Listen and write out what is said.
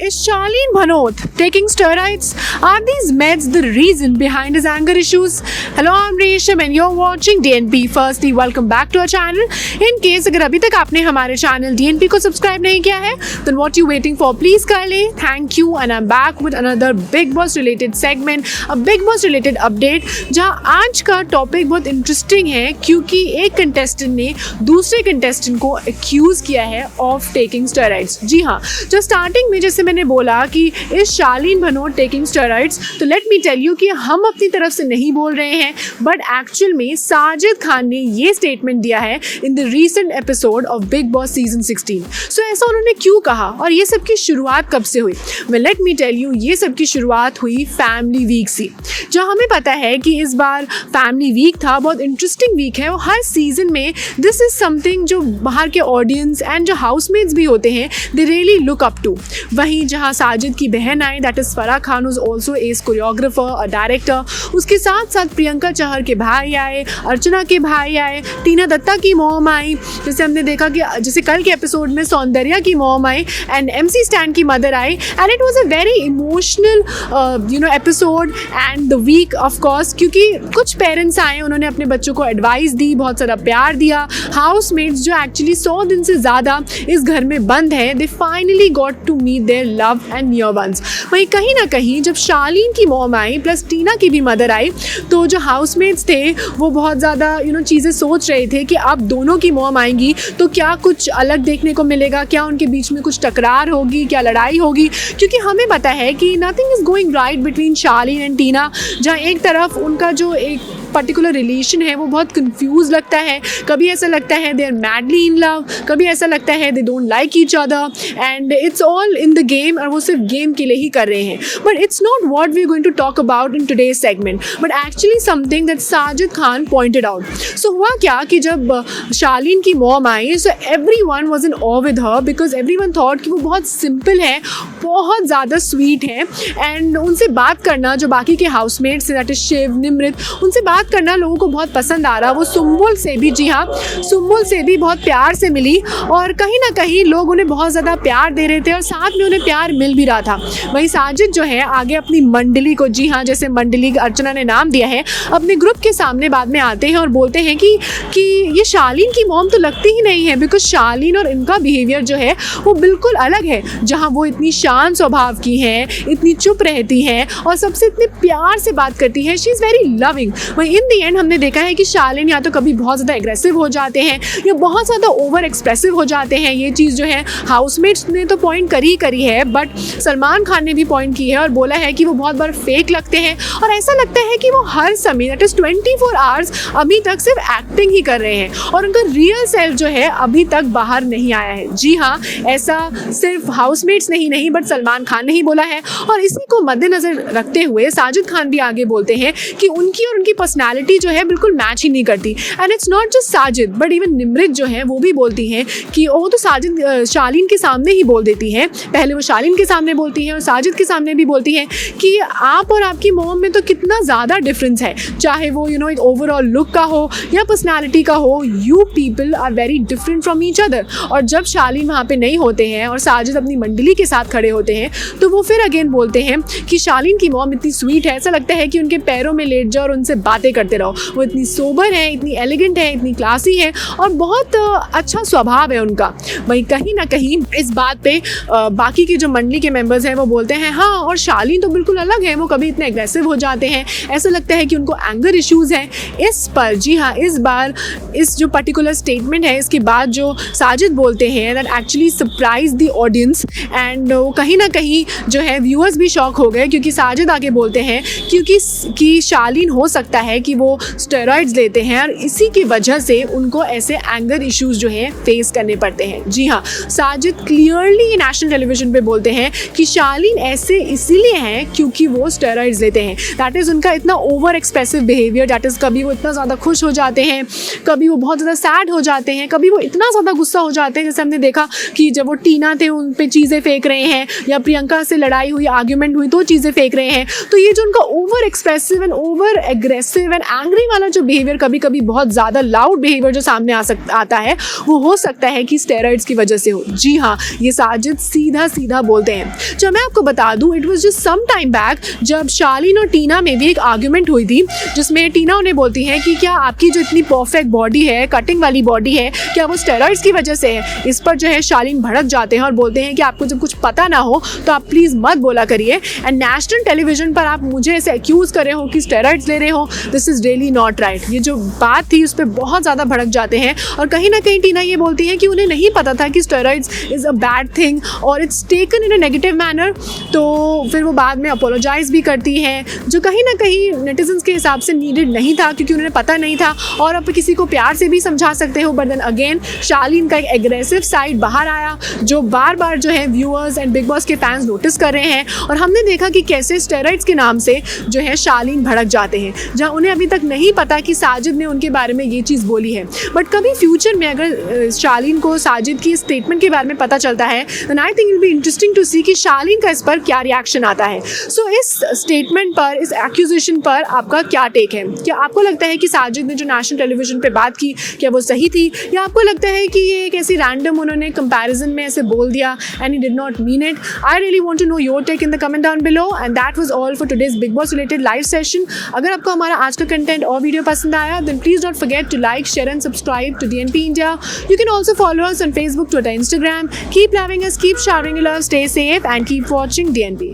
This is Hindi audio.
Is Charlene Bhanot taking steroids? Are these meds the reason behind his anger issues? Hello, I'm Resham and you're watching DNP. Firstly, welcome back to our channel. In case अगर अभी तक आपने हमारे चैनल DNP को सब्सक्राइब नहीं किया है, then what you waiting for? Please कर ले. Thank you and I'm back with another Big Boss related segment, a Big Boss related update. जहाँ आज का टॉपिक बहुत इंटरेस्टिंग है क्योंकि एक कंटेस्टेंट ने दूसरे कंटेस्टेंट को एक्यूज किया है ऑफ टेकिंग स्टेरॉइड्स. जी हाँ, जो स्टार्टिंग में जैसे मैंने बोला कि is Shaleen Bhanot taking steroids, तो लेट मी टेल यू कि हम अपनी तरफ से नहीं बोल रहे हैं, बट एक्चुअल में साजिद खान ने ये स्टेटमेंट दिया है in the recent episode of big boss season 16. सो ऐसा उन्होंने क्यों कहा और ये सब की शुरुआत कब से हुई? Well let me tell you, ये सब की शुरुआत हुई फैमिली वीक से. जो हमें पता है कि इस बार फैमिली वीक था, बहुत इंटरेस्टिंग वीक है और हर सीजन में दिस इज समथिंग जो बाहर के ऑडियंस एंड जो हाउसमेट्स भी होते हैं they really look up to. वहीं जहां साजिद की बहन आई, that is Farah Khan, is also as choreographer और डायरेक्टर. उसके साथ साथ प्रियंका चहर के भाई आए, अर्चना के भाई आए, टीना दत्ता की मॉम आई, जैसे हमने देखा कि जैसे कल के एपिसोड में सौंदर्या की मॉम आई एंड MC स्टैन की मदर आई. And it was a very emotional episode and the week of course, क्योंकि कुछ पेरेंट्स आए, उन्होंने अपने बच्चों को एडवाइस दी, बहुत सारा प्यार दिया. हाउसमेट्स जो एक्चुअली 100 दिन से ज़्यादा इस घर में बंद है, they finally got to meet their love and near ones. वहीं कहीं ना कहीं जब शालीन की मॉम आई प्लस टीना की भी मदर आई, तो जो हाउसमेट्स थे वो बहुत ज़्यादा चीज़ें सोच रहे थे कि अब दोनों की मॉम आएंगी तो क्या कुछ अलग देखने को मिलेगा, क्या उनके बीच में कुछ टकरार होगी, क्या लड़ाई होगी, क्योंकि हमें पता है कि nothing is going right between Shaleen and Tina. जहाँ एक तरफ उनका जो एक पर्टिकुलर रिलेशन है वो बहुत कंफ्यूज लगता है, कभी ऐसा लगता है they are madly in love, कभी ऐसा लगता है they don't like each other and it's all in the game, और वो सिर्फ गेम के लिए ही कर रहे हैं. But it's not what we are going to talk about in today's segment, but actually something that Sajid Khan pointed out. So हुआ क्या कि जब शालीन की मॉम आई, so everyone was in awe with her because everyone thought कि वो बहुत सिंपल है, बहुत ज़्यादा स्वीट है एंड उनसे बात करना जो बाकी के housemates that is Shiv, Nimrit, उनसे बात करना लोगों को बहुत पसंद आ रहा. वो सुम्बुल से भी, जी हाँ, सुम्बुल से भी बहुत प्यार से मिली और कहीं ना कहीं लोग उन्हें बहुत ज़्यादा प्यार दे रहे थे और साथ में उन्हें प्यार मिल भी रहा था. वहीं साजिद जो है आगे अपनी मंडली को, जी हाँ, जैसे मंडली अर्चना ने नाम दिया है, अपने ग्रुप के सामने बाद में आते हैं और बोलते हैं कि ये शालीन की मॉम तो लगती ही नहीं है, बिकॉज शालीन और इनका बिहेवियर जो है वो बिल्कुल अलग है. जहाँ वो इतनी शांत स्वभाव की हैं, इतनी चुप रहती हैं और सबसे इतने प्यार से बात करती हैं, शी इज़ वेरी लविंग. वहीं इन दी एंड हमने देखा है कि शालीन या तो कभी बहुत ज़्यादा एग्रेसिव हो जाते हैं या बहुत ज़्यादा ओवर एक्सप्रेसिव हो जाते हैं. ये चीज़ जो है हाउसमेट्स ने तो पॉइंट करी है, बट सलमान खान ने भी पॉइंट की है और बोला है कि वो बहुत बार फेक लगते हैं और ऐसा लगता है कि वो हर समय दैट इज़ 24 आवर्स अभी तक सिर्फ एक्टिंग ही कर रहे हैं और उनका रियल सेल्फ जो है अभी तक बाहर नहीं आया है. जी हाँ, ऐसा सिर्फ हाउसमेट्स नहीं बट सलमान खान ने ही बोला है और इसी को मद्देनज़र रखते हुए साजिद खान भी आगे बोलते हैं कि उनकी और उनकी पर्सनैलिटी जो है बिल्कुल मैच ही नहीं करती. And it's not just Sajid but even Nimrit जो है वो भी बोलती हैं कि वो तो साजिद शालीन के सामने ही बोल देती हैं. पहले वो शालीन के सामने बोलती हैं और साजिद के सामने भी बोलती हैं कि आप और आपकी मॉम में तो कितना ज़्यादा डिफरेंस है, चाहे वो एक ओवरऑल लुक का हो या पर्सनैलिटी का हो. You people are very different from each other. और जब शालीन वहाँ पे नहीं होते हैं और साजिद अपनी मंडली के साथ खड़े होते हैं तो वो फिर अगेन बोलते हैं कि शालीन की मॉम इतनी स्वीट है, ऐसा लगता है कि उनके पैरों में लेट जाओ और उनसे बातें करते रहो. वो इतनी सोबर है, इतनी एलिगेंट है, इतनी क्लासी है और बहुत अच्छा स्वभाव है उनका. वहीं कहीं ना कहीं इस बात पे बाकी के जो मंडली के मेंबर्स हैं वो बोलते हैं हाँ, और शालीन तो बिल्कुल अलग है, वो कभी इतने एग्रेसिव हो जाते हैं, ऐसा लगता है कि उनको एंगर इश्यूज़ हैं. इस पर, जी हाँ, इस बार इस जो पर्टिकुलर स्टेटमेंट है इसके बाद जो साजिद बोलते हैं that actually surprise the audience and कहीं ना कहीं जो है व्यूअर्स भी शॉक हो गए, क्योंकि साजिद आगे बोलते हैं क्योंकि शालीन हो सकता है कि वो स्टेरॉइड्स लेते हैं और इसी की वजह से उनको ऐसे एंगर इश्यूज जो हैं फेस करने पड़ते हैं. जी हाँ, साजिद क्लियरली नेशनल टेलीविजन पे बोलते हैं कि शालीन ऐसे इसीलिए हैं क्योंकि वो स्टेरॉइड्स लेते हैं. दैट इज़ उनका इतना over expressive behaviour, that is कभी वो इतना ज़्यादा खुश हो जाते हैं, कभी वो बहुत ज़्यादा सैड हो जाते हैं, कभी वो इतना ज़्यादा गुस्सा हो जाते हैं. जैसे हमने देखा कि जब वो टीना थे उन पे चीज़ें फेंक रहे हैं या प्रियंका से लड़ाई हुई, आर्ग्यूमेंट हुई तो चीज़ें फेंक रहे हैं. तो ये जो उनका over expressive and over aggressive aggressive and angry वाला जो बिहेवियर, कभी कभी बहुत ज़्यादा लाउड बिहेवियर जो सामने आता है, वो हो सकता है कि स्टेरॉइड्स की वजह से हो। जी हाँ, ये साजिद सीधा सीधा बोलते हैं। जब मैं आपको बता दूं, it was just some time back जब शालीन और टीना में भी एक आर्ग्यूमेंट हुई थी, जिसमें टीना उन्हें बोलती है कि क्या आपकी जो इतनी परफेक्ट बॉडी है, कटिंग वाली बॉडी है, क्या वो स्टेरॉइड्स की वजह से है। इस पर जो है शालीन भड़क जाते हैं और बोलते हैं कि आपको जब कुछ पता ना हो तो आप प्लीज़ मत बोला करिए, एंड नेशनल टेलीविजन पर आप मुझे ऐसे एक्यूज़ कर रहे हो कि स्टेरॉइड्स ले रहे हो, this is really not right. ये जो बात थी उस पर बहुत ज़्यादा भड़क जाते हैं और कहीं ना कहीं टीना ये बोलती है कि उन्हें नहीं पता था कि steroids is a bad thing और it's taken in a negative manner. तो फिर वो बाद में अपोलोजाइज़ भी करती हैं, जो कहीं ना कहीं नेटिजन्स के हिसाब से नीडेड नहीं था, क्योंकि उन्हें पता नहीं था और आप किसी को प्यार से भी समझा सकते हो। बट देन अगेन शालीन का एक एग्रेसिव साइड बाहर आया, जो बार बार जो है व्यूअर्स एंड बिग बॉस के फैंस नोटिस कर रहे हैं, और हमने देखा कि कैसे स्टेरॉइड्स के नाम से जो है शालीन भड़क जाते हैं, जहां उन्हें अभी तक नहीं पता कि साजिद ने उनके बारे में ये चीज़ बोली है। बट कभी फ्यूचर में अगर शालीन को साजिद की स्टेटमेंट के बारे में पता चलता है, then I think it will be interesting to see कि शालीन का इस पर क्या रिएक्शन आता है। सो इस स्टेटमेंट पर, इस एक्यूजेशन पर आपका क्या टेक है? क्या आपको लगता है कि साजिद ने जो नेशनल टेलीविजन पे बात की, क्या वो सही थी, या आपको लगता है कि ये एक ऐसी रैंडम उन्होंने कंपैरिजन में ऐसे बोल दिया and he did not mean it? I really want to know your take in the comment down below, and that was all for today's Bigg Boss related live session. अगर आपको हमारा आज का कंटेंट और वीडियो पसंद आया, then please don't forget to like, share and subscribe to DNP India. You can also follow us on Facebook, Twitter, Instagram. Keep loving us, keep showering your love, stay safe and keep watching DNP.